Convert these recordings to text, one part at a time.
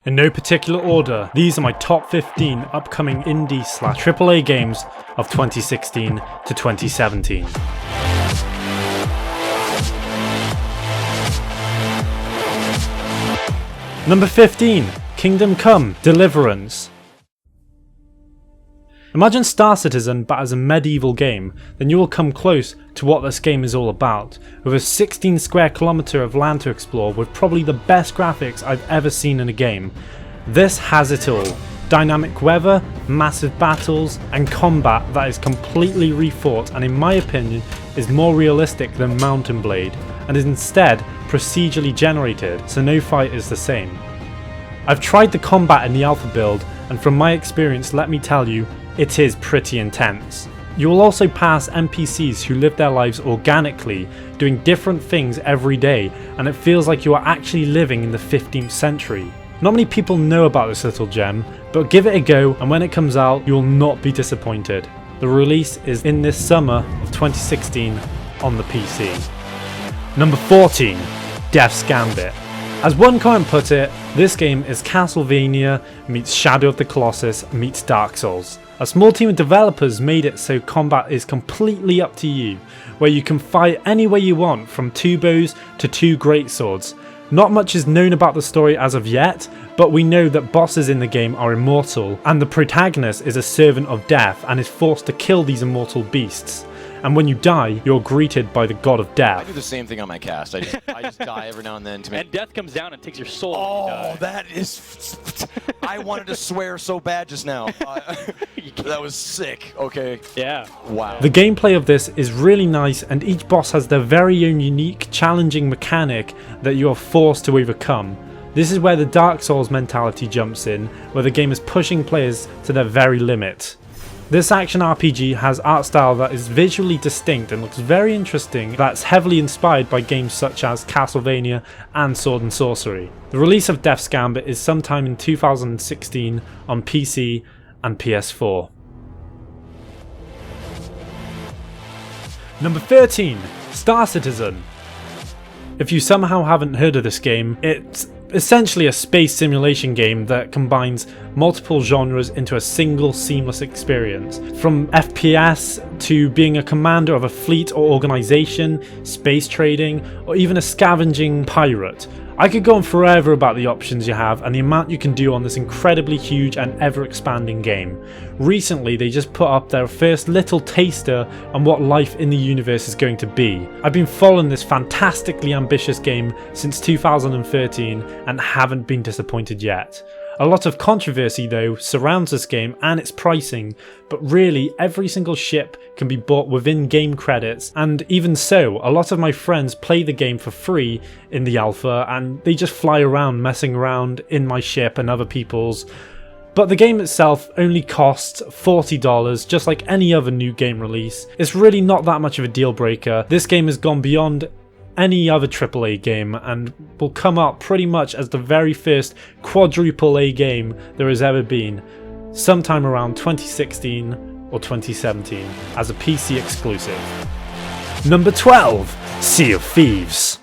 In no particular order, these are my top 15 upcoming indie/AAA games of 2016 to 2017. Number 15, Kingdom Come: Deliverance. Imagine Star Citizen but as a medieval game, then you will come close to what this game is all about, with a 16 square kilometre of land to explore with probably the best graphics I've ever seen in a game. This has it all. Dynamic weather, massive battles, and combat that is completely rethought and in my opinion is more realistic than Mountain Blade, and is instead procedurally generated, so no fight is the same. I've tried the combat in the alpha build, and from my experience let me tell you, it is pretty intense. You will also pass NPCs who live their lives organically, doing different things every day, and it feels like you are actually living in the 15th century. Not many people know about this little gem, but give it a go and when it comes out you will not be disappointed. The release is in this summer of 2016 on the PC. Number 14, Death's Gambit. As one comment put it, this game is Castlevania meets Shadow of the Colossus meets Dark Souls. A small team of developers made it so combat is completely up to you, where you can fight any way you want from 2 bows to 2 greatswords. Not much is known about the story as of yet, but we know that bosses in the game are immortal, and the protagonist is a servant of death and is forced to kill these immortal beasts. And when you die, you're greeted by the god of death. I do the same thing on my cast. I just die every now and then to make. And death comes down and takes your soul. Oh, that is. I wanted to swear so bad just now. That was sick. Okay. Yeah. Wow. The gameplay of this is really nice, and each boss has their very own unique, challenging mechanic that you are forced to overcome. This is where the Dark Souls mentality jumps in, where the game is pushing players to their very limit. This action RPG has art style that is visually distinct and looks very interesting, that's heavily inspired by games such as Castlevania and Sword and Sorcery. The release of Death's Gambit is sometime in 2016 on PC and PS4. Number 13, Star Citizen. If you somehow haven't heard of this game, it's essentially a space simulation game that combines multiple genres into a single seamless experience. From FPS to being a commander of a fleet or organization, space trading, or even a scavenging pirate. I could go on forever about the options you have and the amount you can do on this incredibly huge and ever expanding game. Recently they just put up their first little taster on what life in the universe is going to be. I've been following this fantastically ambitious game since 2013 and haven't been disappointed yet. A lot of controversy though surrounds this game and its pricing, but really every single ship can be bought within game credits, and even so, a lot of my friends play the game for free in the alpha and they just fly around messing around in my ship and other people's. But the game itself only costs $40, just like any other new game release. It's really not that much of a deal breaker. This game has gone beyond any other AAA game and will come out pretty much as the very first quadruple A game there has ever been, sometime around 2016 or 2017 as a PC exclusive. Number 12, Sea of Thieves.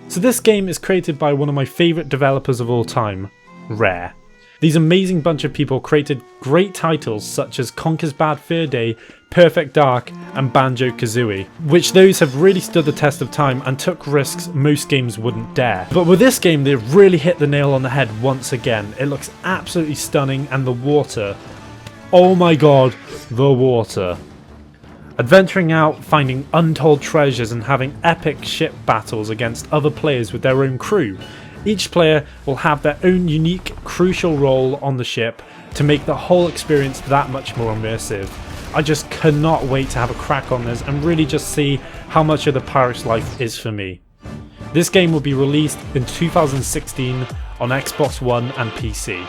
So this game is created by one of my favourite developers of all time, Rare. These amazing bunch of people created great titles such as Conker's Bad Fur Day, Perfect Dark and Banjo-Kazooie, which those have really stood the test of time and took risks most games wouldn't dare. But with this game they really hit the nail on the head once again. It looks absolutely stunning, and the water, oh my god, the water. Adventuring out, finding untold treasures and having epic ship battles against other players with their own crew. Each player will have their own unique, crucial role on the ship to make the whole experience that much more immersive. I just cannot wait to have a crack on this and really just see how much of the pirate's life is for me. This game will be released in 2016 on Xbox One and PC.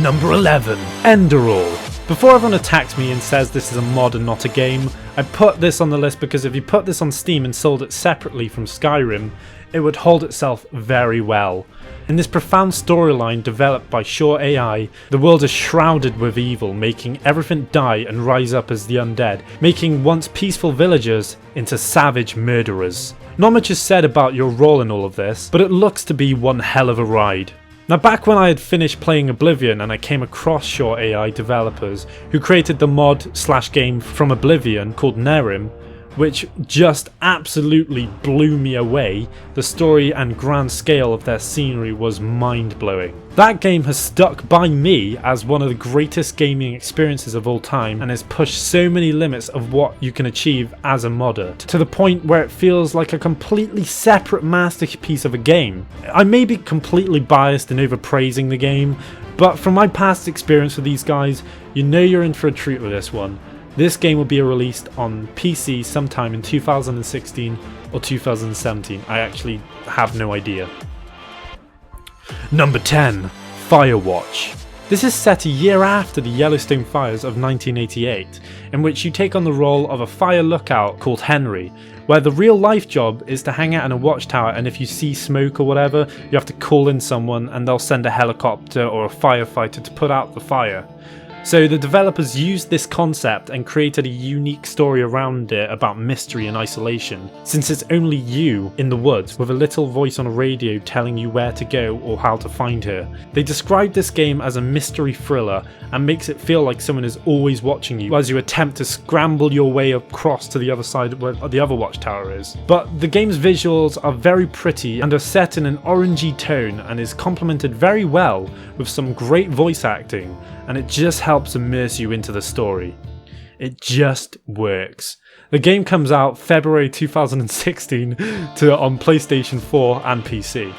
Number 11, Enderall. Before everyone attacks me and says this is a mod and not a game, I put this on the list because if you put this on Steam and sold it separately from Skyrim, it would hold itself very well. In this profound storyline developed by Shore AI, the world is shrouded with evil, making everything die and rise up as the undead, making once peaceful villagers into savage murderers. Not much is said about your role in all of this, but it looks to be one hell of a ride. Now, back when I had finished playing Oblivion and I came across Shore AI developers who created the mod/game from Oblivion called Nerim, which just absolutely blew me away. The story and grand scale of their scenery was mind-blowing. That game has stuck by me as one of the greatest gaming experiences of all time and has pushed so many limits of what you can achieve as a modder, to the point where it feels like a completely separate masterpiece of a game. I may be completely biased in overpraising the game, but from my past experience with these guys, you know you're in for a treat with this one. This game will be released on PC sometime in 2016 or 2017. I actually have no idea. Number 10. Firewatch. This is set a year after the Yellowstone fires of 1988, in which you take on the role of a fire lookout called Henry, where the real life job is to hang out in a watchtower, and if you see smoke or whatever, you have to call in someone and they'll send a helicopter or a firefighter to put out the fire. So the developers used this concept and created a unique story around it about mystery and isolation, since it's only you in the woods with a little voice on a radio telling you where to go or how to find her. They describe this game as a mystery thriller and makes it feel like someone is always watching you as you attempt to scramble your way across to the other side where the other watchtower is. But the game's visuals are very pretty and are set in an orangey tone and is complemented very well with some great voice acting, and it just helps immerse you into the story. It just works. The game comes out February 2016 on PlayStation 4 and PC.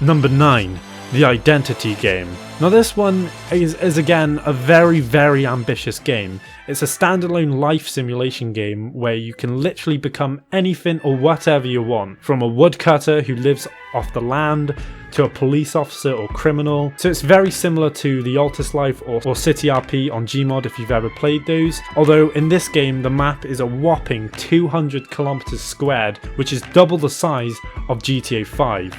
Number 9. The Identity game. Now this one is again a very ambitious game. It's a standalone life simulation game where you can literally become anything or whatever you want, from a woodcutter who lives off the land to a police officer or criminal. So it's very similar to the Altus Life or City RP on Gmod if you've ever played those, although in this game the map is a whopping 200 kilometers squared, which is double the size of GTA 5.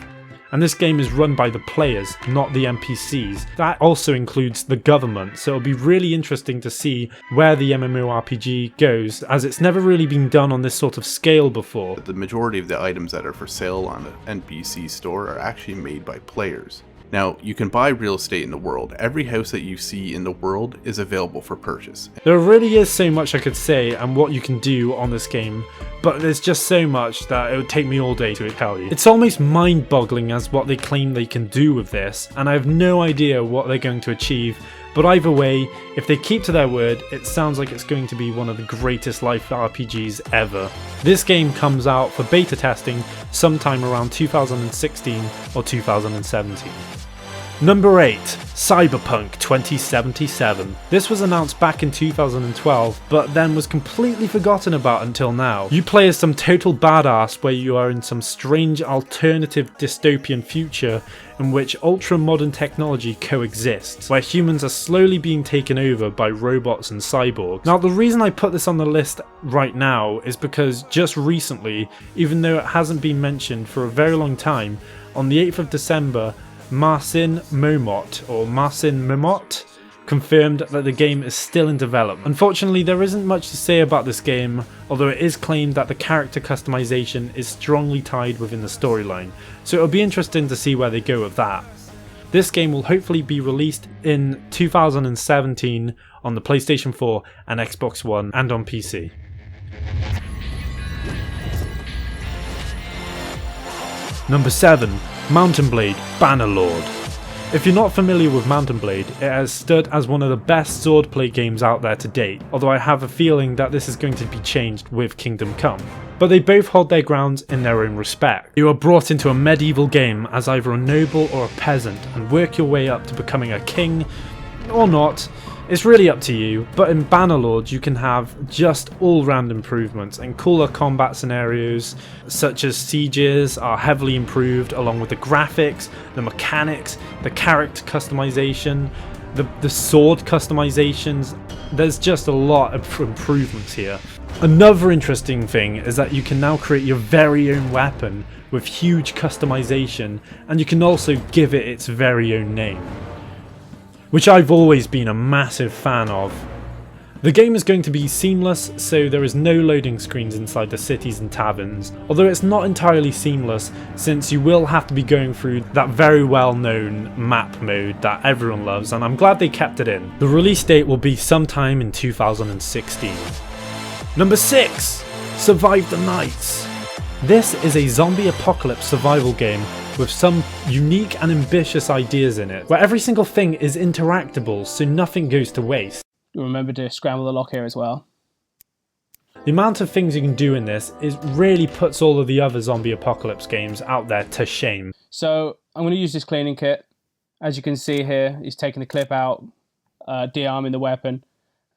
And this game is run by the players, not the NPCs. That also includes the government, so it'll be really interesting to see where the MMORPG goes, as it's never really been done on this sort of scale before. The majority of the items that are for sale on the NPC store are actually made by players. Now, you can buy real estate in the world. Every house that you see in the world is available for purchase. There really is so much I could say and what you can do on this game, but there's just so much that it would take me all day to tell you. It's almost mind-boggling as what they claim they can do with this, and I have no idea what they're going to achieve, but either way, if they keep to their word, it sounds like it's going to be one of the greatest life RPGs ever. This game comes out for beta testing sometime around 2016 or 2017. Number 8. Cyberpunk 2077. This was announced back in 2012, but then was completely forgotten about until now. You play as some total badass where you are in some strange alternative dystopian future in which ultra-modern technology coexists, where humans are slowly being taken over by robots and cyborgs. Now, the reason I put this on the list right now is because just recently, even though it hasn't been mentioned for a very long time, on the 8th of December, Marcin Momot confirmed that the game is still in development. Unfortunately, there isn't much to say about this game, although it is claimed that the character customization is strongly tied within the storyline, so it'll be interesting to see where they go with that. This game will hopefully be released in 2017 on the PlayStation 4 and Xbox One and on PC. Number 7. Mountain Blade Bannerlord. If you're not familiar with Mountain Blade, it has stood as one of the best swordplay games out there to date, although I have a feeling that this is going to be changed with Kingdom Come. But they both hold their grounds in their own respect. You are brought into a medieval game as either a noble or a peasant and work your way up to becoming a king, or not. It's really up to you, but in Bannerlord you can have just all-round improvements, and cooler combat scenarios such as sieges are heavily improved, along with the graphics, the mechanics, the character customization, the sword customizations. There's just a lot of improvements here. Another interesting thing is that you can now create your very own weapon with huge customization, and you can also give it its very own name, which I've always been a massive fan of. The game is going to be seamless, so there is no loading screens inside the cities and taverns, although it's not entirely seamless since you will have to be going through that very well known map mode that everyone loves, and I'm glad they kept it in. The release date will be sometime in 2016. Number 6. Survive the Nights. This is a zombie apocalypse survival game with some unique and ambitious ideas in it, where every single thing is interactable so nothing goes to waste. Remember to scramble the lock here as well. The amount of things you can do in this really puts all of the other zombie apocalypse games out there to shame. So I'm going to use this cleaning kit. As you can see here, he's taking the clip out, de-arming the weapon,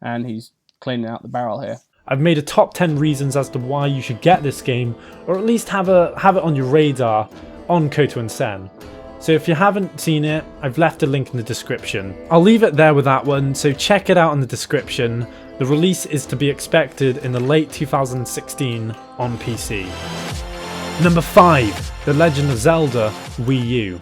and he's cleaning out the barrel here. I've made a top 10 reasons as to why you should get this game, or at least have it on your radar on KotoAndSen. So if you haven't seen it, I've left a link in the description. I'll leave it there with that one, so check it out in the description. The release is to be expected in the late 2016 on PC. Number 5. The Legend of Zelda Wii U.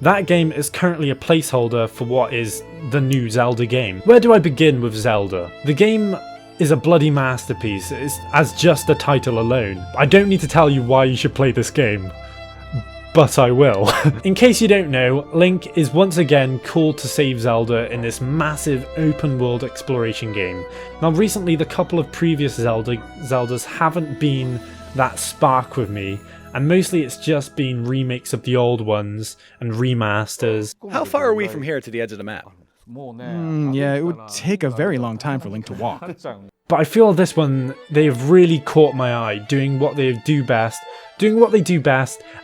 That game is currently a placeholder for what is the new Zelda game. Where do I begin with Zelda? The game is a bloody masterpiece, as just the title alone. I don't need to tell you why you should play this game, but I will. In case you don't know, Link is once again called to save Zelda in this massive open world exploration game. Now recently the couple of previous Zeldas haven't been that spark with me, and mostly it's just been remakes of the old ones and remasters. How far are we from here to the edge of the map? Yeah, it would take a very long time for Link to walk. But I feel this one, they've really caught my eye, doing what they do best,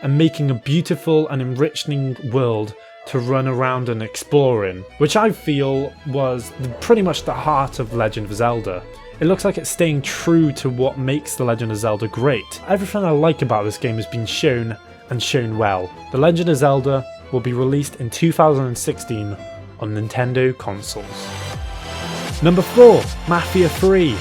and making a beautiful and enriching world to run around and explore in, which I feel was pretty much the heart of Legend of Zelda. It looks like it's staying true to what makes The Legend of Zelda great. Everything I like about this game has been shown, and shown well. The Legend of Zelda will be released in 2016 on Nintendo consoles. Number 4. Mafia 3.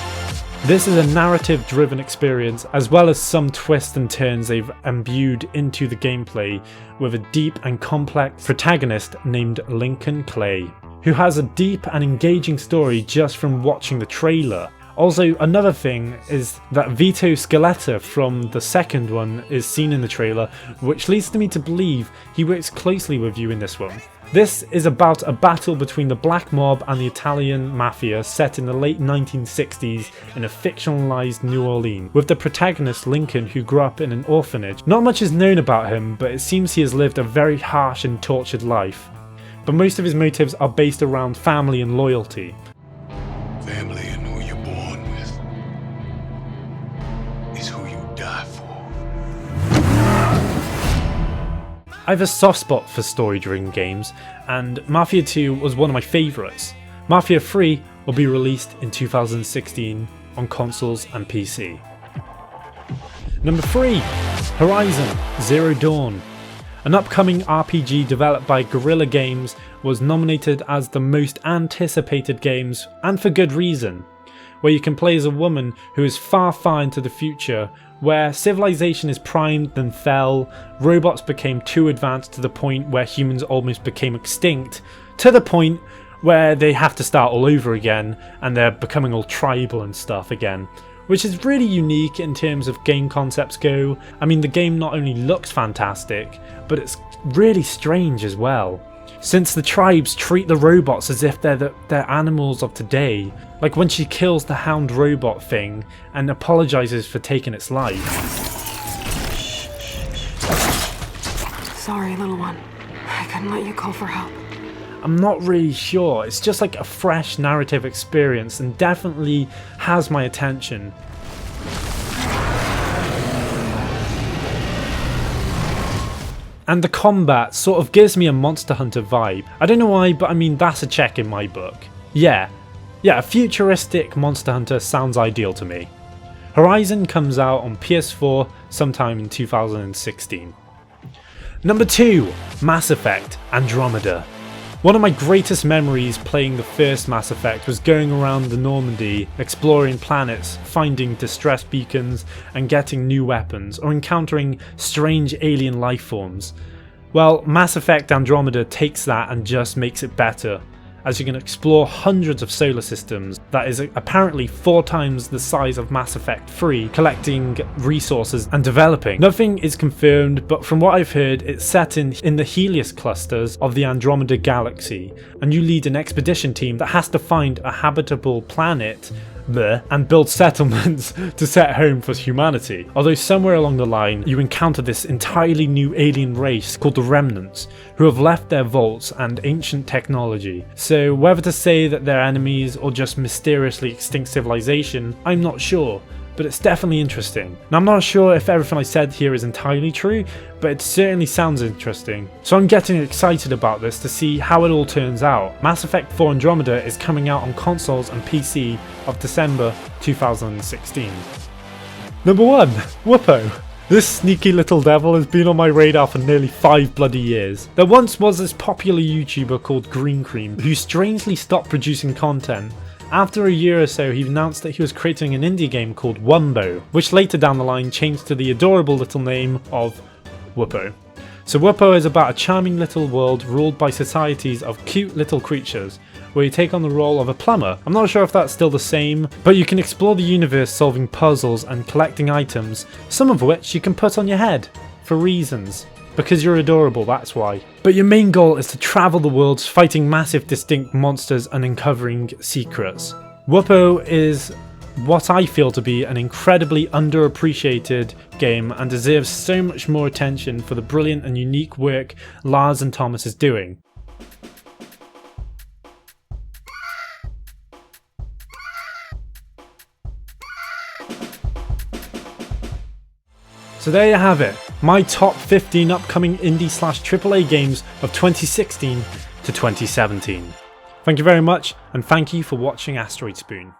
This is a narrative-driven experience, as well as some twists and turns they've imbued into the gameplay, with a deep and complex protagonist named Lincoln Clay, who has a deep and engaging story just from watching the trailer. Also, another thing is that Vito Scaletta from the second one is seen in the trailer, which leads me to believe he works closely with you in this one. This is about a battle between the Black Mob and the Italian Mafia set in the late 1960s in a fictionalized New Orleans, with the protagonist Lincoln, who grew up in an orphanage. Not much is known about him, but it seems he has lived a very harsh and tortured life. But most of his motives are based around family and loyalty. Family and who you're born with is who you die for. I have a soft spot for story-driven games, and Mafia 2 was one of my favourites. Mafia 3 will be released in 2016 on consoles and PC. Number 3. Horizon Zero Dawn. An upcoming RPG developed by Guerrilla Games was nominated as the most anticipated games, and for good reason, where you can play as a woman who is far into the future, where civilization is primed and fell, robots became too advanced to the point where humans almost became extinct, to the point where they have to start all over again and they're becoming all tribal and stuff again. Which is really unique in terms of game concepts go. I mean, the game not only looks fantastic, but it's really strange as well, since the tribes treat the robots as if they're animals of today, like when she kills the hound robot thing and apologizes for taking its life. Sorry, little one. I couldn't let you call for help. I'm not really sure, it's just like a fresh narrative experience and definitely has my attention. And the combat sort of gives me a Monster Hunter vibe. I don't know why, but I mean, that's a check in my book. Yeah, a futuristic Monster Hunter sounds ideal to me. Horizon comes out on PS4 sometime in 2016. Number 2. Mass Effect Andromeda. One of my greatest memories playing the first Mass Effect was going around the Normandy, exploring planets, finding distress beacons, and getting new weapons, or encountering strange alien life forms. Well, Mass Effect Andromeda takes that and just makes it better. as you can explore hundreds of solar systems that is apparently 4 times the size of Mass Effect 3, collecting resources and developing. Nothing is confirmed, but from what I've heard, it's set in the Helios clusters of the Andromeda Galaxy, and you lead an expedition team that has to find a habitable planet and build settlements to set home for humanity. Although somewhere along the line you encounter this entirely new alien race called the Remnants, who have left their vaults and ancient technology. So whether to say that they're enemies or just mysteriously extinct civilization, I'm not sure, but it's definitely interesting. Now, I'm not sure if everything I said here is entirely true, but it certainly sounds interesting. So I'm getting excited about this to see how it all turns out. Mass Effect 4 Andromeda is coming out on consoles and PC of December 2016. Number 1. Whoopo. This sneaky little devil has been on my radar for nearly 5 bloody years. There once was this popular YouTuber called Green Cream who strangely stopped producing content. After a year or so, he announced that he was creating an indie game called Wumbo, which later down the line changed to the adorable little name of Whoopo. So Whoopo is about a charming little world ruled by societies of cute little creatures, where you take on the role of a plumber. I'm not sure if that's still the same, but you can explore the universe solving puzzles and collecting items, some of which you can put on your head, for reasons. Because you're adorable, that's why. But your main goal is to travel the world fighting massive distinct monsters and uncovering secrets. Whoopo is what I feel to be an incredibly underappreciated game and deserves so much more attention for the brilliant and unique work Lars and Thomas is doing. So there you have it, my top 15 upcoming indie/AAA games of 2016 to 2017. Thank you very much, and thank you for watching Asteroid Spoon.